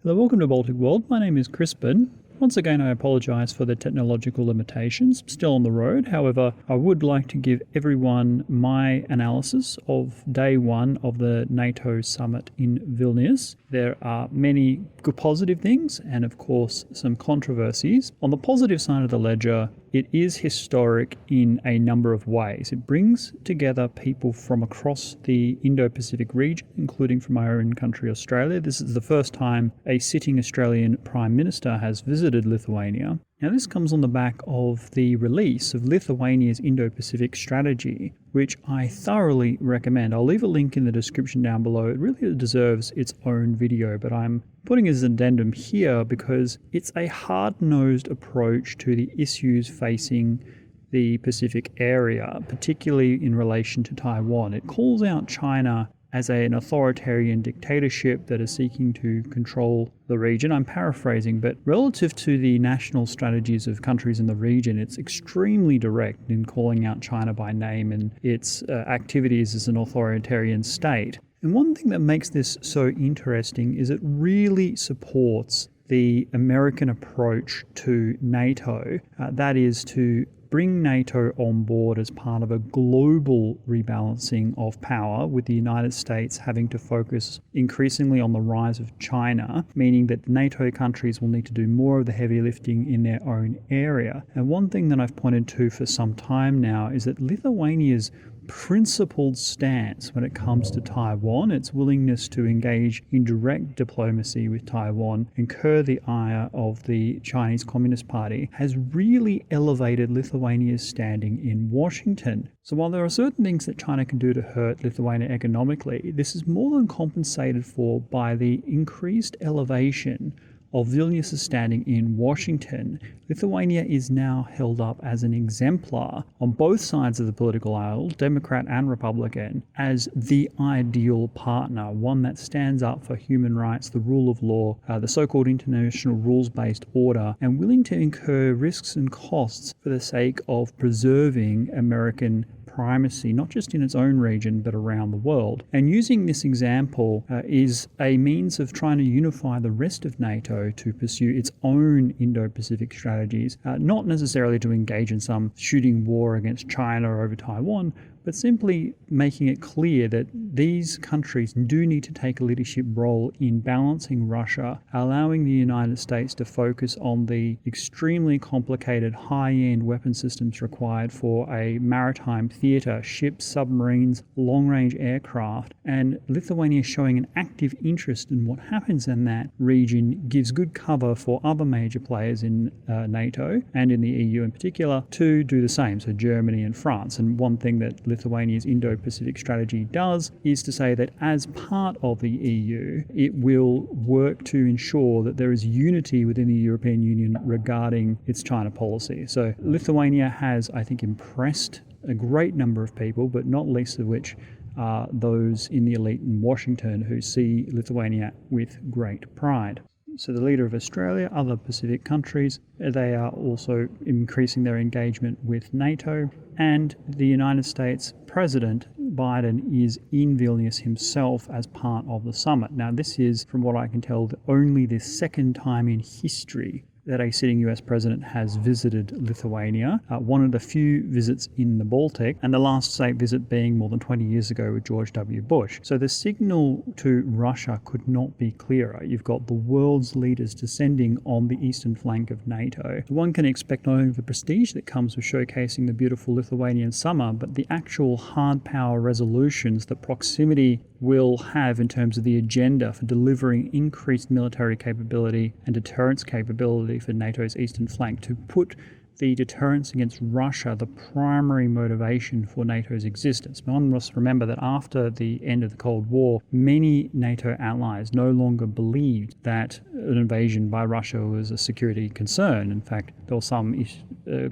Hello, welcome to Baltic World. My name is Crispin. Once again, I apologise for the technological limitations. Still on the road. However, I would like to give everyone my analysis of day one of the NATO Summit in Vilnius. There are many good positive things and, of course, some controversies. On the positive side of the ledger, it is historic in a number of ways. It brings together people from across the Indo-Pacific region, including from our own country, Australia. This is the first time a sitting Australian Prime Minister has visited Lithuania. Now, this comes on the back of the release of Lithuania's Indo-Pacific Strategy, which I thoroughly recommend. I'll leave a link in the description down below. It really deserves its own video, but I'm putting as an addendum here because it's a hard-nosed approach to the issues facing the Pacific area, particularly in relation to Taiwan. It calls out China as an authoritarian dictatorship that is seeking to control the region. I'm paraphrasing, but relative to the national strategies of countries in the region, it's extremely direct in calling out China by name and its activities as an authoritarian state. And one thing that makes this so interesting is it really supports the American approach to NATO, that is to bring NATO on board as part of a global rebalancing of power, with the United States having to focus increasingly on the rise of China, meaning that NATO countries will need to do more of the heavy lifting in their own area. And one thing that I've pointed to for some time now is that Lithuania's principled stance when it comes to Taiwan, its willingness to engage in direct diplomacy with Taiwan, incur the ire of the Chinese Communist Party, has really elevated Lithuania's standing in Washington. So while there are certain things that China can do to hurt Lithuania economically, this is more than compensated for by the increased elevation of Vilnius' standing in Washington. Lithuania is now held up as an exemplar on both sides of the political aisle, Democrat and Republican, as the ideal partner, one that stands up for human rights, the rule of law, the so-called international rules-based order, and willing to incur risks and costs for the sake of preserving American primacy, not just in its own region, but around the world. And using this example is a means of trying to unify the rest of NATO to pursue its own Indo-Pacific strategies, not necessarily to engage in some shooting war against China over Taiwan, but simply making it clear that these countries do need to take a leadership role in balancing Russia, allowing the United States to focus on the extremely complicated high-end weapon systems required for a maritime theatre, ships, submarines, long-range aircraft, and Lithuania showing an active interest in what happens in that region gives good cover for other major players in NATO and in the EU in particular to do the same, so Germany and France. And one thing that Lithuania's Indo-Pacific strategy does is to say that as part of the EU, it will work to ensure that there is unity within the European Union regarding its China policy. So Lithuania has, I think, impressed a great number of people, but not least of which are those in the elite in Washington who see Lithuania with great pride. So the leader of Australia, other Pacific countries, they are also increasing their engagement with NATO. And the United States President Biden is in Vilnius himself as part of the summit. Now, this is, from what I can tell, only the second time in history that a sitting US president has visited Lithuania, one of the few visits in the Baltic, and the last state visit being more than 20 years ago with George W. Bush. So the signal to Russia could not be clearer. You've got the world's leaders descending on the eastern flank of NATO. One can expect not only the prestige that comes with showcasing the beautiful Lithuanian summer, but the actual hard power resolutions that proximity will have in terms of the agenda for delivering increased military capability and deterrence capability for NATO's eastern flank, to put the deterrence against Russia the primary motivation for NATO's existence. One must remember that after the end of the Cold War, many NATO allies no longer believed that an invasion by Russia was a security concern. In fact, there were some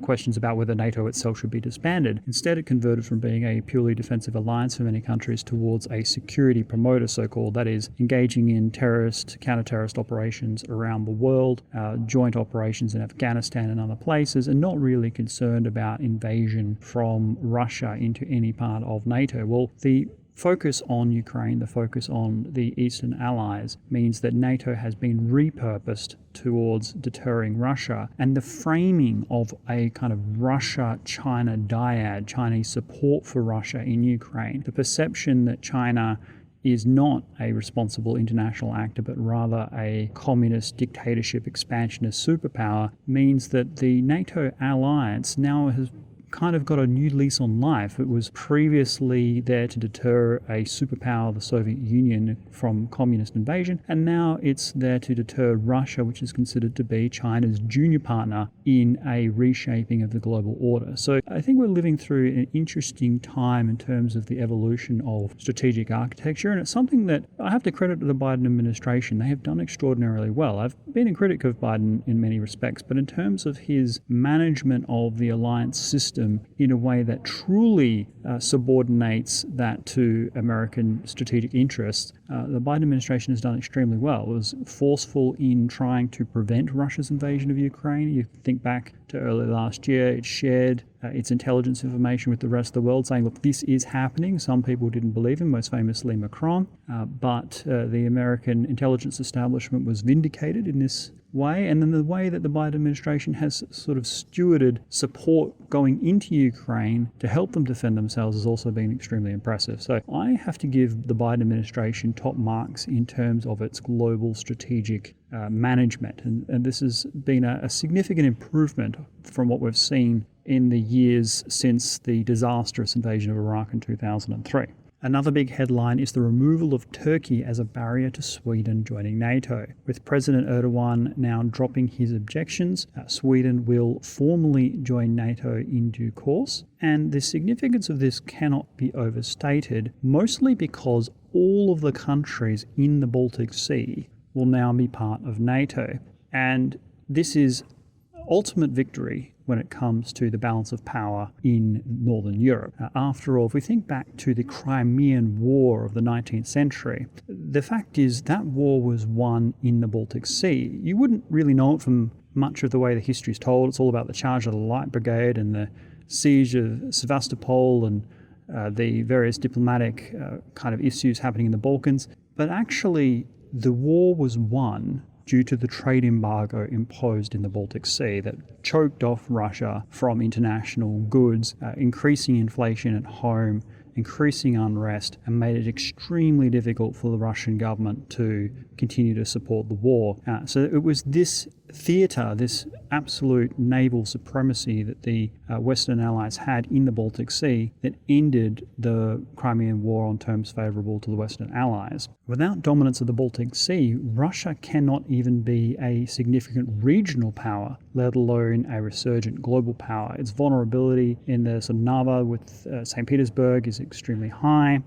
questions about whether NATO itself should be disbanded. Instead, it converted from being a purely defensive alliance for many countries towards a security promoter, so-called, that is, engaging in terrorist, counter-terrorist operations around the world, joint operations in Afghanistan and other places, and not really concerned about invasion from Russia into any part of NATO. Well, the focus on Ukraine, the focus on the Eastern allies, means that NATO has been repurposed towards deterring Russia. And the framing of a kind of Russia-China dyad, Chinese support for Russia in Ukraine, the perception that China is not a responsible international actor, but rather a communist dictatorship expansionist superpower, means that the NATO alliance now has kind of got a new lease on life. It was previously there to deter a superpower, the Soviet Union, from communist invasion, and now it's there to deter Russia, which is considered to be China's junior partner in a reshaping of the global order. So I think we're living through an interesting time in terms of the evolution of strategic architecture, and it's something that I have to credit to the Biden administration. They have done extraordinarily well. I've been a critic of Biden in many respects, but in terms of his management of the alliance system in a way that truly subordinates that to American strategic interests, the Biden administration has done extremely well. It was forceful in trying to prevent Russia's invasion of Ukraine. You think back to early last year, it shared its intelligence information with the rest of the world, saying, look, this is happening. Some people didn't believe him, most famously Macron, but the American intelligence establishment was vindicated in this way. And then the way that the Biden administration has sort of stewarded support going into Ukraine to help them defend themselves has also been extremely impressive. So I have to give the Biden administration top marks in terms of its global strategic management. And this has been a significant improvement from what we've seen in the years since the disastrous invasion of Iraq in 2003. Another big headline is the removal of Turkey as a barrier to Sweden joining NATO. With President Erdogan now dropping his objections, Sweden will formally join NATO in due course. And the significance of this cannot be overstated, mostly because all of the countries in the Baltic Sea will now be part of NATO. And this is ultimate victory when it comes to the balance of power in Northern Europe. After all, if we think back to the Crimean War of the 19th century, the fact is that war was won in the Baltic Sea. You wouldn't really know it from much of the way the history is told. It's all about the charge of the Light Brigade and the siege of Sevastopol and the various diplomatic kind of issues happening in the Balkans. But actually, the war was won due to the trade embargo imposed in the Baltic Sea that choked off Russia from international goods, increasing inflation at home, increasing unrest, and made it extremely difficult for the Russian government to continue to support the war. So it was this theatre, this absolute naval supremacy that the Western Allies had in the Baltic Sea that ended the Crimean War on terms favourable to the Western Allies. Without dominance of the Baltic Sea, Russia cannot even be a significant regional power, let alone a resurgent global power. Its vulnerability in the sort of Narva with St. Petersburg is extremely high,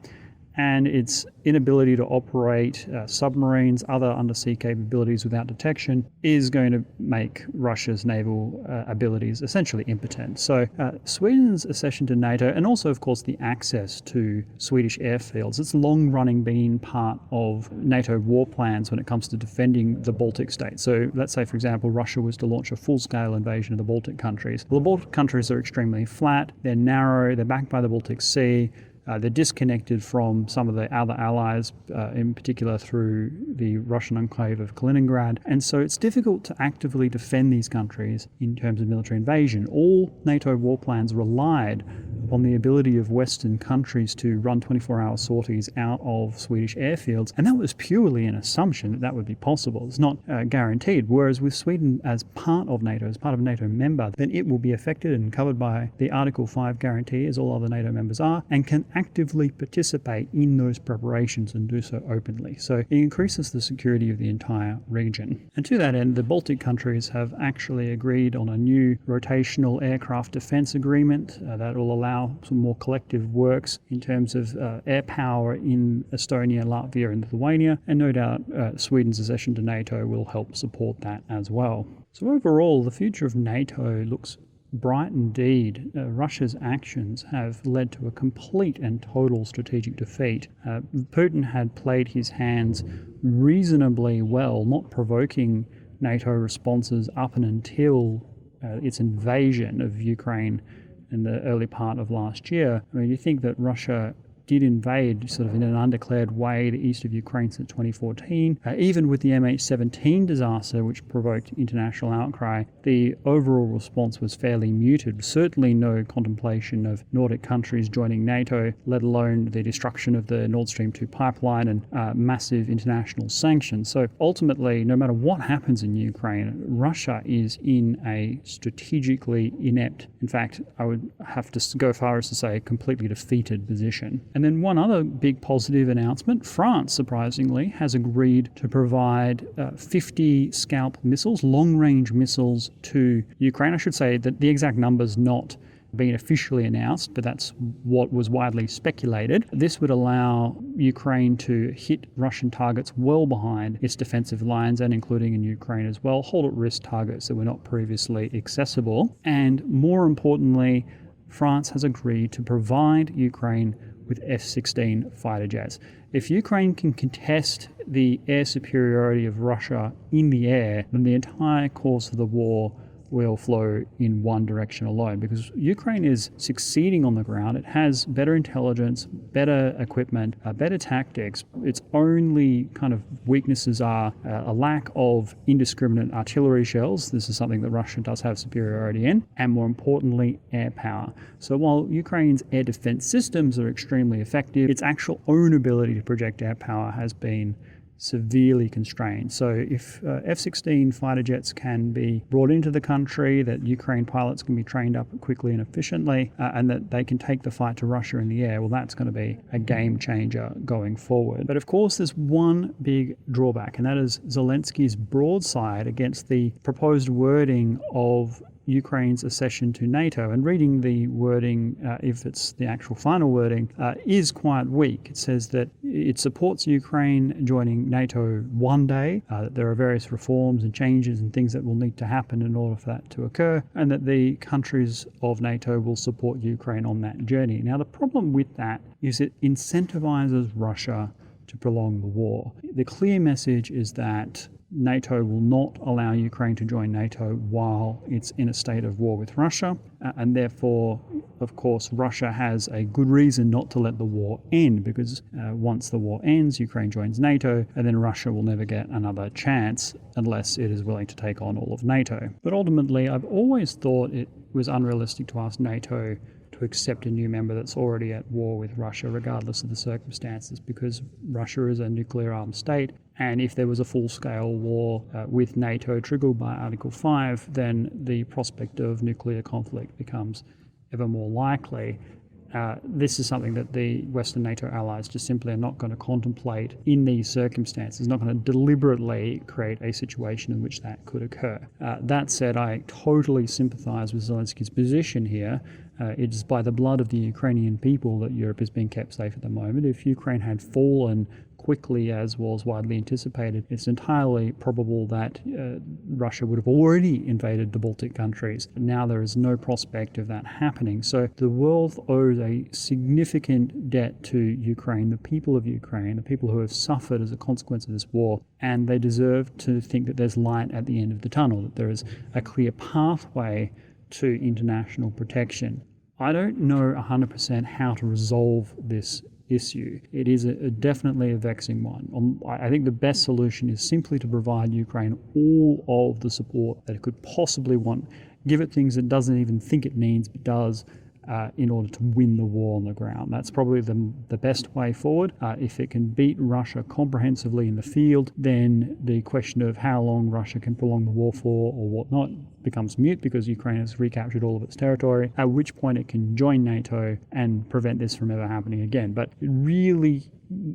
and its inability to operate submarines, other undersea capabilities without detection is going to make Russia's naval abilities essentially impotent. So Sweden's accession to NATO, and also, of course, the access to Swedish airfields, it's long-running been part of NATO war plans when it comes to defending the Baltic states. So let's say, for example, Russia was to launch a full-scale invasion of the Baltic countries. Well, the Baltic countries are extremely flat, they're narrow, they're backed by the Baltic Sea, they're disconnected from some of the other allies, in particular through the Russian enclave of Kaliningrad. And so it's difficult to actively defend these countries in terms of military invasion. All NATO war plans relied upon the ability of Western countries to run 24-hour sorties out of Swedish airfields. And that was purely an assumption that that would be possible. It's not guaranteed. Whereas with Sweden as part of NATO, as part of a NATO member, then it will be affected and covered by the Article 5 guarantee, as all other NATO members are, and can actively participate in those preparations and do so openly. So it increases the security of the entire region. And to that end, the Baltic countries have actually agreed on a new rotational aircraft defense agreement that will allow some more collective works in terms of air power in Estonia, Latvia, and Lithuania. And no doubt Sweden's accession to NATO will help support that as well. So overall, the future of NATO looks bright indeed. Russia's actions have led to a complete and total strategic defeat. Putin had played his hands reasonably well, not provoking NATO responses up and until its invasion of Ukraine in the early part of last year. I mean, you think that Russia did invade sort of in an undeclared way the east of Ukraine since 2014. Even with the MH17 disaster, which provoked international outcry, the overall response was fairly muted. Certainly no contemplation of Nordic countries joining NATO, let alone the destruction of the Nord Stream 2 pipeline and massive international sanctions. So ultimately, no matter what happens in Ukraine, Russia is in a strategically inept, in fact, I would have to go far as to say, a completely defeated position. And then one other big positive announcement, France, surprisingly, has agreed to provide 50 Scalp missiles, long-range missiles, to Ukraine. I should say that the exact number's not been officially announced, but that's what was widely speculated. This would allow Ukraine to hit Russian targets well behind its defensive lines, and including in Ukraine as well, hold-at-risk targets that were not previously accessible. And more importantly, France has agreed to provide Ukraine with F-16 fighter jets. If Ukraine can contest the air superiority of Russia in the air, then the entire course of the war will flow in one direction alone, because Ukraine is succeeding on the ground. It has better intelligence, better equipment, better tactics. Its only kind of weaknesses are a lack of indiscriminate artillery shells. This is something that Russia does have superiority in, and more importantly, air power. So while Ukraine's air defense systems are extremely effective, its actual own ability to project air power has been severely constrained. So if F-16 fighter jets can be brought into the country, that Ukraine pilots can be trained up quickly and efficiently, and that they can take the fight to Russia in the air, well, that's going to be a game changer going forward. But of course, there's one big drawback, and that is Zelensky's broadside against the proposed wording of Ukraine's accession to NATO. And reading the wording, if it's the actual final wording, is quite weak. It says that it supports Ukraine joining NATO one day, that there are various reforms and changes and things that will need to happen in order for that to occur, and that the countries of NATO will support Ukraine on that journey. Now, the problem with that is it incentivizes Russia to prolong the war. The clear message is that NATO will not allow Ukraine to join NATO while it's in a state of war with Russia, and therefore, of course, Russia has a good reason not to let the war end, because once the war ends, Ukraine joins NATO, and then Russia will never get another chance unless it is willing to take on all of NATO. But ultimately, I've always thought it was unrealistic to ask NATO to accept a new member that's already at war with Russia, regardless of the circumstances, because Russia is a nuclear-armed state, and if there was a full-scale war with NATO triggered by Article 5, then the prospect of nuclear conflict becomes ever more likely. This is something that the Western NATO allies just simply are not going to contemplate in these circumstances, not going to deliberately create a situation in which that could occur. That said, I totally sympathize with Zelensky's position here. It is by the blood of the Ukrainian people that Europe is being kept safe at the moment. If Ukraine had fallen quickly, as was widely anticipated, it's entirely probable that Russia would have already invaded the Baltic countries. Now there is no prospect of that happening. So the world owes a significant debt to Ukraine, the people of Ukraine, the people who have suffered as a consequence of this war, and they deserve to think that there's light at the end of the tunnel, that there is a clear pathway to international protection. I don't know 100% how to resolve this issue. It is definitely a vexing one. I think the best solution is simply to provide Ukraine all of the support that it could possibly want, give it things it doesn't even think it needs but does, in order to win the war on the ground. That's probably the best way forward. If it can beat Russia comprehensively in the field, then the question of how long Russia can prolong the war for or whatnot becomes moot, because Ukraine has recaptured all of its territory, at which point it can join NATO and prevent this from ever happening again. But it really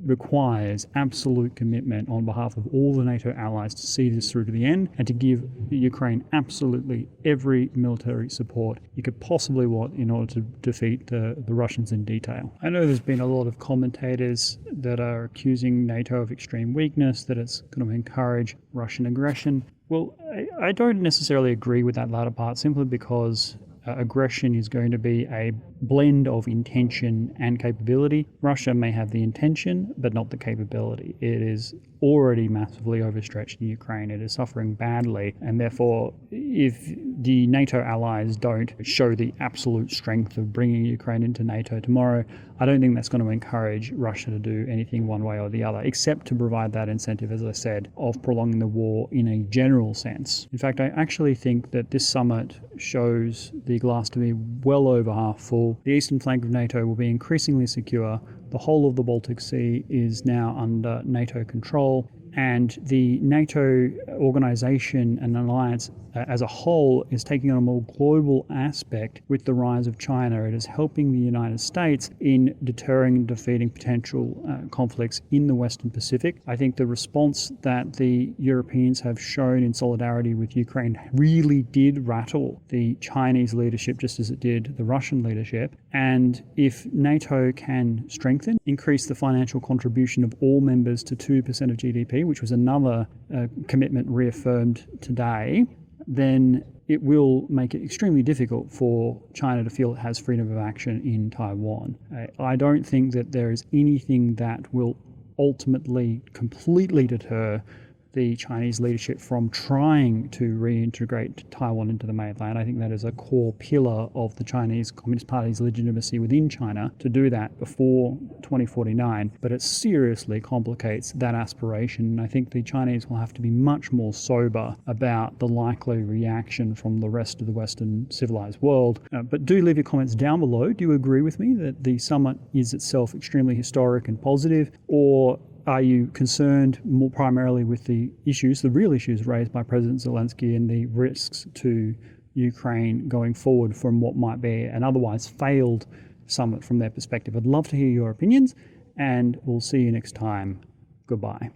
requires absolute commitment on behalf of all the NATO allies to see this through to the end and to give Ukraine absolutely every military support you could possibly want in order to defeat the Russians in detail. I know there's been a lot of commentators that are accusing NATO of extreme weakness, that it's going to encourage Russian aggression. Well, I don't necessarily agree with that latter part, simply because aggression is going to be a blend of intention and capability. Russia may have the intention, but not the capability. It is already massively overstretched in Ukraine. It is suffering badly, and therefore, if the NATO allies don't show the absolute strength of bringing Ukraine into NATO tomorrow, I don't think that's going to encourage Russia to do anything one way or the other, except to provide that incentive, as I said, of prolonging the war in a general sense. In fact, I actually think that this summit shows the glass to be well over half full. The eastern flank of NATO will be increasingly secure. The whole of the Baltic Sea is now under NATO control, and the NATO organization and alliance as a whole is taking on a more global aspect with the rise of China. It is helping the United States in deterring and defeating potential conflicts in the Western Pacific. I think the response that the Europeans have shown in solidarity with Ukraine really did rattle the Chinese leadership just as it did the Russian leadership. And if NATO can strengthen, increase the financial contribution of all members to 2% of GDP, which was another commitment reaffirmed today, then it will make it extremely difficult for China to feel it has freedom of action in Taiwan. I don't think that there is anything that will ultimately completely deter the Chinese leadership from trying to reintegrate Taiwan into the mainland. I think that is a core pillar of the Chinese Communist Party's legitimacy within China to do that before 2049, but it seriously complicates that aspiration. And I think the Chinese will have to be much more sober about the likely reaction from the rest of the Western civilized world. But do leave your comments down below. Do you agree with me that the summit is itself extremely historic and positive, or are you concerned more primarily with the real issues raised by President Zelensky and the risks to Ukraine going forward from what might be an otherwise failed summit from their perspective? I'd love to hear your opinions, and we'll see you next time. Goodbye.